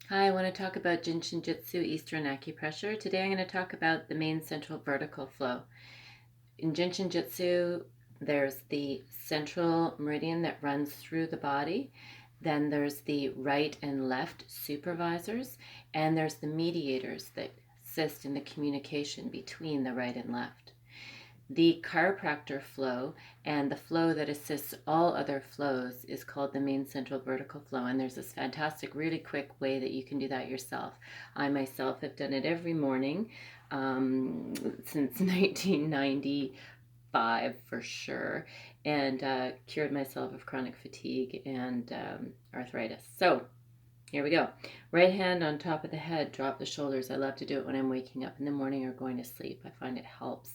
Hi, I want to talk about Jin Shin Jyutsu Eastern Acupressure. Today I'm going to talk about the main central vertical flow. In Jin Shin Jyutsu, there's the central meridian that runs through the body. Then there's the right and left supervisors, and there's the mediators that assist in the communication between the right and left. The chiropractor flow and the flow that assists all other flows is called the main central vertical flow. And there's this fantastic, really quick way that you can do that yourself. I myself have done it every morning since 1995 for sure, and cured myself of chronic fatigue and arthritis. So here we go. Right hand on top of the head, drop the shoulders. I love to do it when I'm waking up in the morning or going to sleep. I find it helps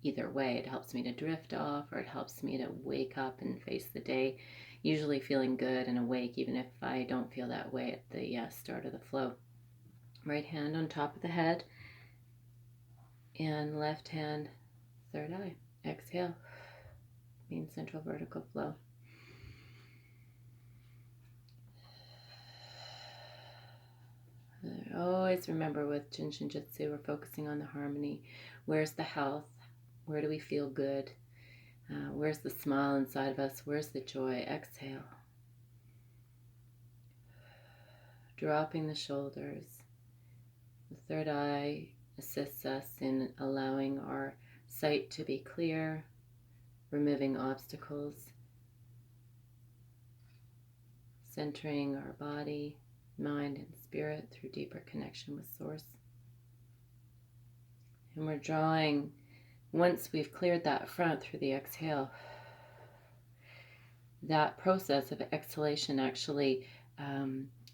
either way. It helps me to drift off, or it helps me to wake up and face the day, usually feeling good and awake, even if I don't feel that way at the start of the flow. Right hand on top of the head, and left hand, third eye. Exhale. Main central vertical flow. Always remember with Jin Shin Jyutsu, we're focusing on the harmony. Where's the health? Where do we feel good? Where's the smile inside of us? Where's the joy? Exhale. Dropping the shoulders. The third eye assists us in allowing our sight to be clear, removing obstacles, centering our body, mind, and spirit through deeper connection with Source. And we're drawing, once we've cleared that front through the exhale, that process of exhalation actually,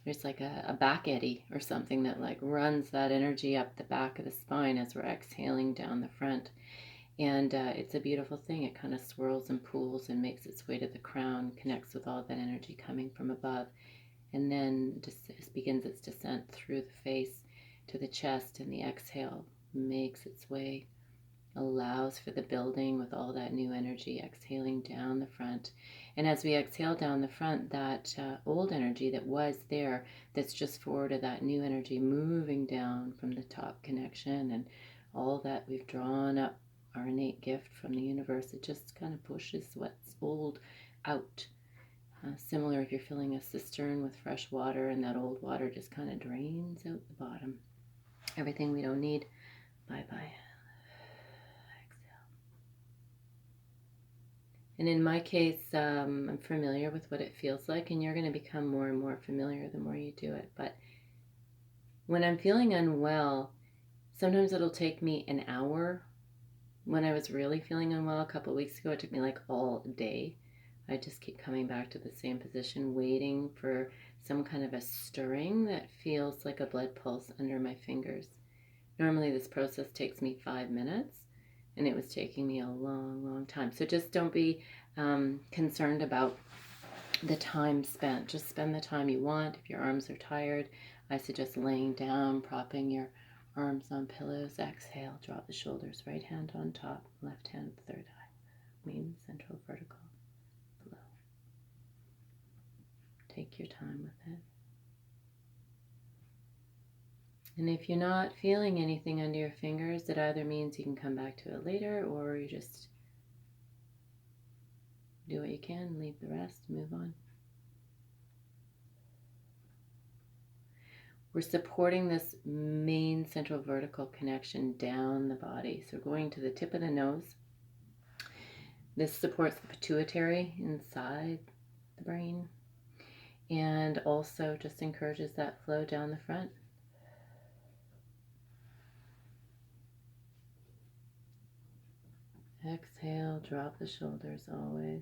there's like a back eddy or something that like runs that energy up the back of the spine as we're exhaling down the front. And it's a beautiful thing. It kind of swirls and pools and makes its way to the crown, connects with all that energy coming from above, and then just begins its descent through the face to the chest, and the exhale makes its way, allows for the building with all that new energy exhaling down the front. And as we exhale down the front, that old energy that was there, that's just forward of that new energy moving down from the top connection, and all that we've drawn up, our innate gift from the universe, it just kind of pushes what's old out. Similar if you're filling a cistern with fresh water and that old water just kind of drains out the bottom. Everything we don't need, bye-bye. And in my case, I'm familiar with what it feels like, and you're going to become more and more familiar the more you do it. But when I'm feeling unwell, sometimes it'll take me an hour. When I was really feeling unwell a couple of weeks ago, it took me like all day. I just keep coming back to the same position, waiting for some kind of a stirring that feels like a blood pulse under my fingers. Normally this process takes me 5 minutes, and it was taking me a long, long time. So just don't be concerned about the time spent. Just spend the time you want. If your arms are tired, I suggest laying down, propping your arms on pillows. Exhale, drop the shoulders, right hand on top, left hand, third eye. Main central vertical flow. Take your time with it. And if you're not feeling anything under your fingers, it either means you can come back to it later, or you just do what you can, leave the rest, move on. We're supporting this main central vertical connection down the body. So going to the tip of the nose. This supports the pituitary inside the brain, and also just encourages that flow down the front. Exhale, drop the shoulders always.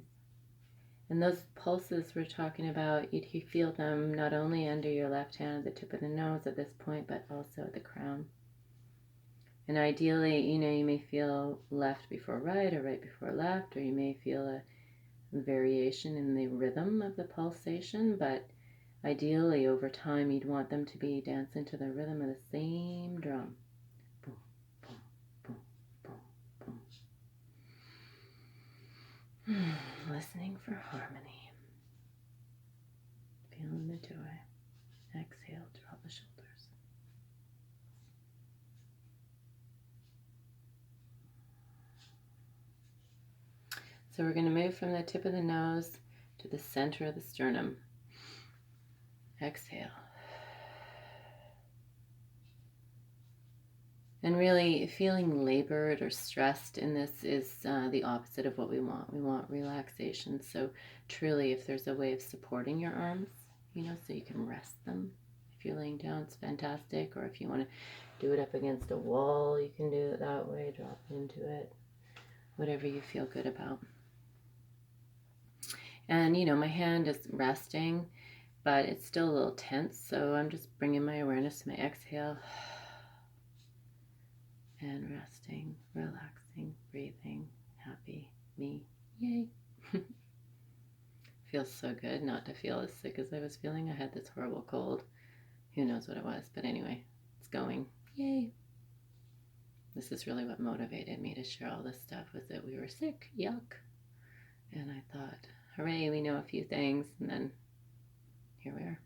And those pulses we're talking about, you feel them not only under your left hand at the tip of the nose at this point, but also at the crown. And ideally, you may feel left before right or right before left, or you may feel a variation in the rhythm of the pulsation, but ideally over time you'd want them to be dancing to the rhythm of the same drum. Boom, boom, boom, boom, boom. Listening for harmony. Feeling the joy. Exhale, drop the shoulders. So we're going to move from the tip of the nose to the center of the sternum. Exhale. And really feeling labored or stressed in this is the opposite of what we want. We want relaxation. So truly, if there's a way of supporting your arms, so you can rest them. If you're laying down, it's fantastic. Or if you want to do it up against a wall, you can do it that way. Drop into it. Whatever you feel good about. And, my hand is resting, but it's still a little tense. So I'm just bringing my awareness to my exhale. And resting, relaxing, breathing, happy, me, yay. Feels so good not to feel as sick as I was feeling. I had this horrible cold. Who knows what it was, but anyway, it's going, yay. This is really what motivated me to share all this stuff, was that we were sick, yuck. And I thought, hooray, we know a few things, and then here we are.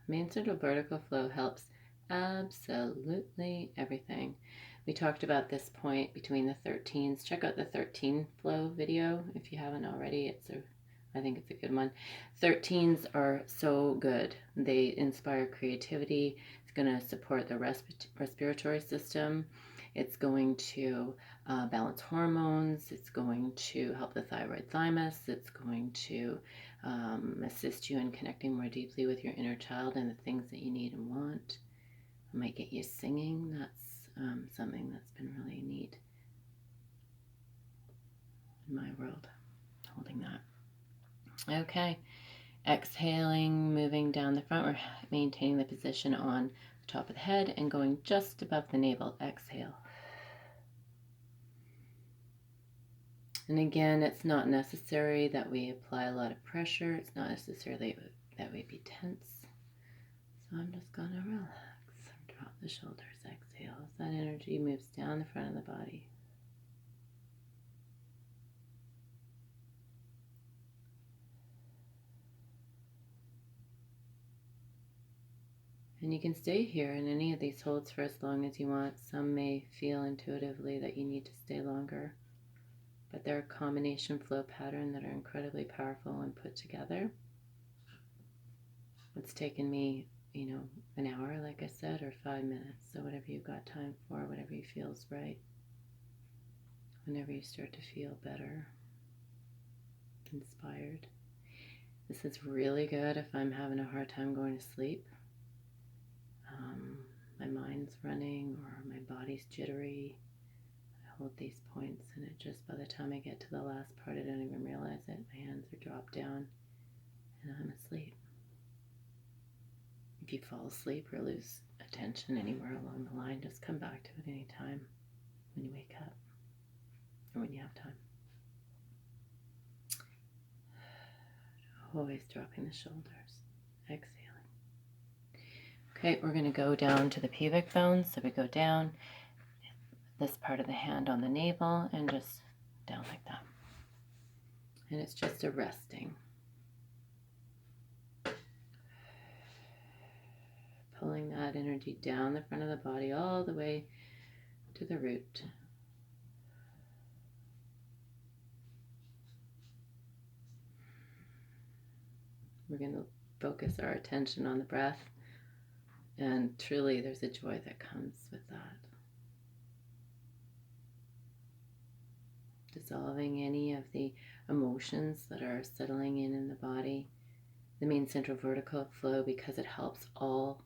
Main central vertical flow helps absolutely everything. We talked about this point between the 13s. Check out the 13 flow video if you haven't already. I think it's a good one. 13s are so good. They inspire creativity. It's going to support the respiratory system. It's going to balance hormones. It's going to help the thyroid thymus. It's going to assist you in connecting more deeply with your inner child and the things that you need and want. It might get you singing. That's something that's been really neat in my world, holding that. Okay, exhaling, moving down the front. We're maintaining the position on the top of the head and going just above the navel. Exhale. And again, it's not necessary that we apply a lot of pressure. It's not necessarily that we be tense. So I'm just going to relax. Drop the shoulders. Exhale as that energy moves down the front of the body. And you can stay here in any of these holds for as long as you want. Some may feel intuitively that you need to stay longer, but they're a combination flow pattern that are incredibly powerful when put together. It's taken me, an hour, like I said, or 5 minutes. So whatever you've got time for, whatever you feel is right. Whenever you start to feel better, inspired. This is really good if I'm having a hard time going to sleep. My mind's running or my body's jittery. I hold these points and it just, by the time I get to the last part, I don't even realize it. My hands are dropped down and I'm asleep. If you fall asleep or lose attention anywhere along the line, just come back to it anytime when you wake up or when you have time. Always dropping the shoulders. Exhaling. Okay, we're going to go down to the pubic bone. So we go down this part of the hand on the navel and just down like that. And it's just a resting. Pulling that energy down the front of the body all the way to the root. We're going to focus our attention on the breath. And truly, there's a joy that comes with that. Dissolving any of the emotions that are settling in the body. The main central vertical flow, because it helps all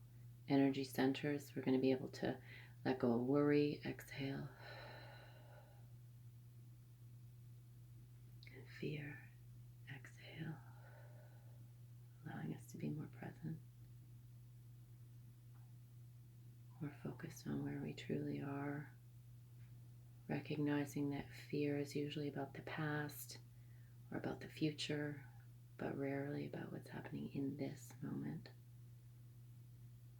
energy centers. We're going to be able to let go of worry. Exhale. And fear. Exhale. Allowing us to be more present. More focused on where we truly are. Recognizing that fear is usually about the past or about the future, but rarely about what's happening in this moment.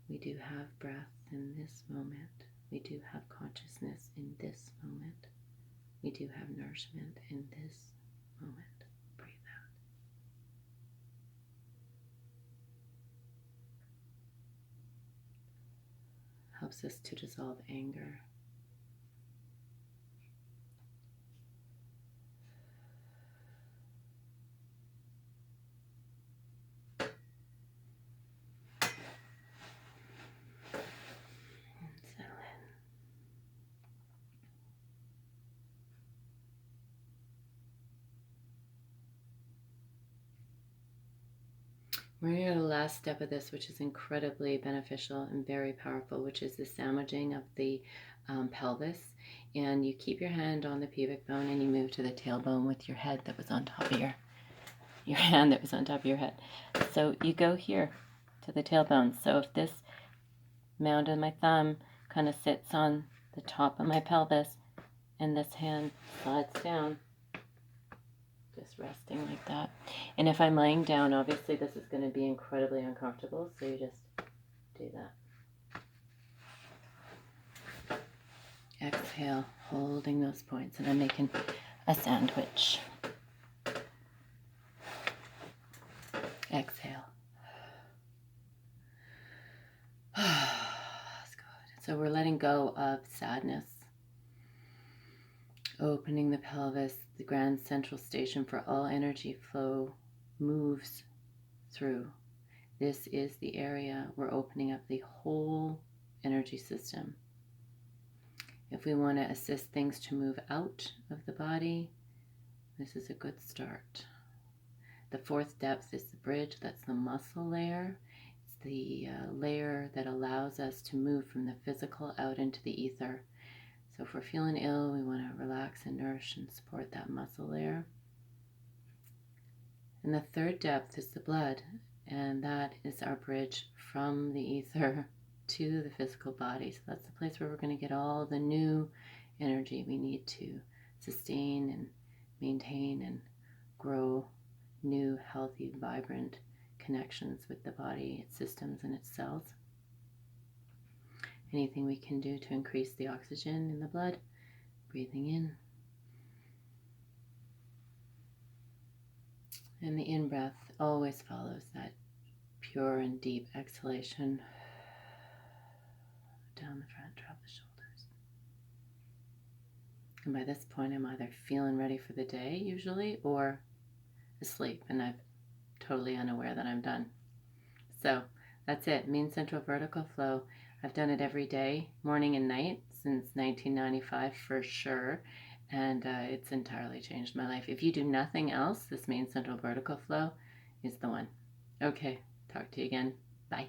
We do have breath in this moment. We do have consciousness in this moment. We do have nourishment in this moment. Breathe out. Helps us to dissolve anger. We're going to go to the last step of this, which is incredibly beneficial and very powerful, which is the sandwiching of the pelvis. And you keep your hand on the pubic bone and you move to the tailbone with your head that was on top of your hand that was on top of your head. So you go here to the tailbone. So if this mound of my thumb kind of sits on the top of my pelvis and this hand slides down, just resting like that. And if I'm laying down, obviously this is going to be incredibly uncomfortable, so you just do that. Exhale, holding those points, and I'm making a sandwich. Exhale. That's good. So we're letting go of sadness, opening the pelvis, the grand central station for all energy flow moves through. This is the area we're opening up the whole energy system. If we want to assist things to move out of the body, this is a good start. The fourth depth is the bridge. That's the muscle layer. It's the layer that allows us to move from the physical out into the ether. So if we're feeling ill, we want to relax and nourish and support that muscle layer. And the third depth is the blood, and that is our bridge from the ether to the physical body. So that's the place where we're going to get all the new energy we need to sustain and maintain and grow new, healthy, vibrant connections with the body, its systems, and its cells. Anything we can do to increase the oxygen in the blood, breathing in. And the in-breath always follows that pure and deep exhalation. Down the front, drop the shoulders. And by this point, I'm either feeling ready for the day, usually, or asleep, and I'm totally unaware that I'm done. So that's it. Mean central vertical flow. I've done it every day, morning and night, since 1995 for sure, and it's entirely changed my life. If you do nothing else, this mean central vertical flow is the one. Okay, talk to you again. Bye.